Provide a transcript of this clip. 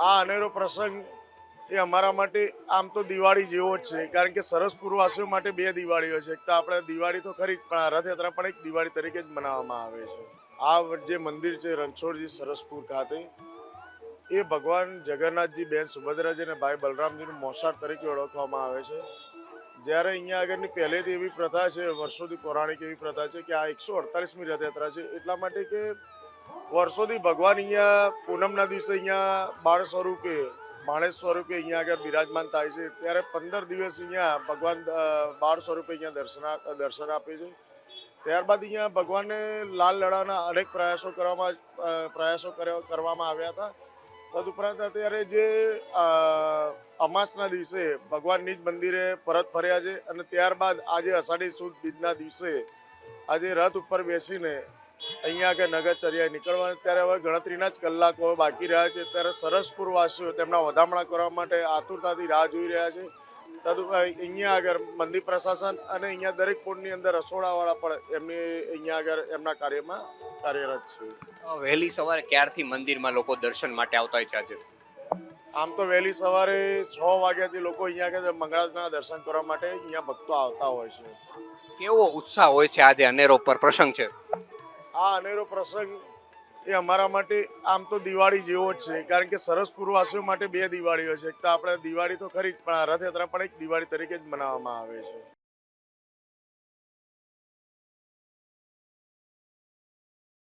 આ અનેરો પ્રસંગ એ અમારા માટે આમ તો દિવાળી જેવો જ છે, કારણ કે સરસપુરવાસીઓ માટે બે દિવાળીઓ છે. એક તો આપણે દિવાળી તો ખરી જ, પણ આ રથયાત્રા પણ એક દિવાળી તરીકે જ મનાવવામાં આવે છે. આ જે મંદિર છે રણછોડજી સરસપુર ખાતે, એ ભગવાન જગન્નાથજી, બેન સુભદ્રાજી અને ભાઈ બલરામજીનું મોસાળ તરીકે ઓળખવામાં આવે છે. જ્યારે અહીંયા આગળની પહેલેથી એવી પ્રથા છે, વર્ષોથી પૌરાણિક એવી પ્રથા છે કે આ 148મી રથયાત્રા છે, એટલા માટે કે વર્ષોથી ભગવાન અહીંયા પૂનમના દિવસે અહીંયા માણસ સ્વરૂપે અહીંયા આગળ બિરાજમાન થાય છે. ત્યારે 15 દિવસ અહીંયા ભગવાન બાળ સ્વરૂપે અહીંયા દર્શન આપે છે. ત્યારબાદ અહીંયા ભગવાનને લાલ લડાના અનેક પ્રયાસો કરવામાં આવ્યા હતા. તદુપરાંત અત્યારે જે અમાસના દિવસે ભગવાન નિજ મંદિરે પરત ફર્યા છે અને ત્યારબાદ આજે અષાઢી સુદ બીજના દિવસે આજે રથ ઉપર બેસીને અહીંયા આગળ નગરચર્યાએ નીકળવા. ત્યારે હવે ગણતરીના જ કલાકો બાકી રહ્યા છે. ત્યારે સરસપુરવાસીઓ તેમના વધામણા કરવા માટે આતુરતાથી રાહ જોઈ રહ્યા છે. અહીંયા આગળ મંદિર પ્રશાસન અને અહીંયા દરેક કુંડની અંદર રસોડાવાળા પણ અહીંયા આગળ એમના કાર્યમાં કાર્યરત છે. વહેલી સવારે ક્યારથી મંદિરમાં લોકો દર્શન માટે આવતા હોય છે આજે? આમ તો વહેલી સવારે 6 વાગ્યાથી લોકો અહીંયા આગળ મંગળાના દર્શન કરવા માટે અહીંયા ભક્તો આવતા હોય છે. કેવો ઉત્સાહ હોય છે આજે અનેરો પર પ્રસંગ છે? આ અનેરો પ્રસંગ એ અમારા માટે આમ તો દિવાળી જેવો જ છે, કારણ કે સરસપુરવાસીઓ માટે બે દિવાળીઓ છે. એક તો આપણે દિવાળી તો ખરી જ, પણ આ રથયાત્રા પણ એક દિવાળી તરીકે જ મનાવવામાં આવે છે.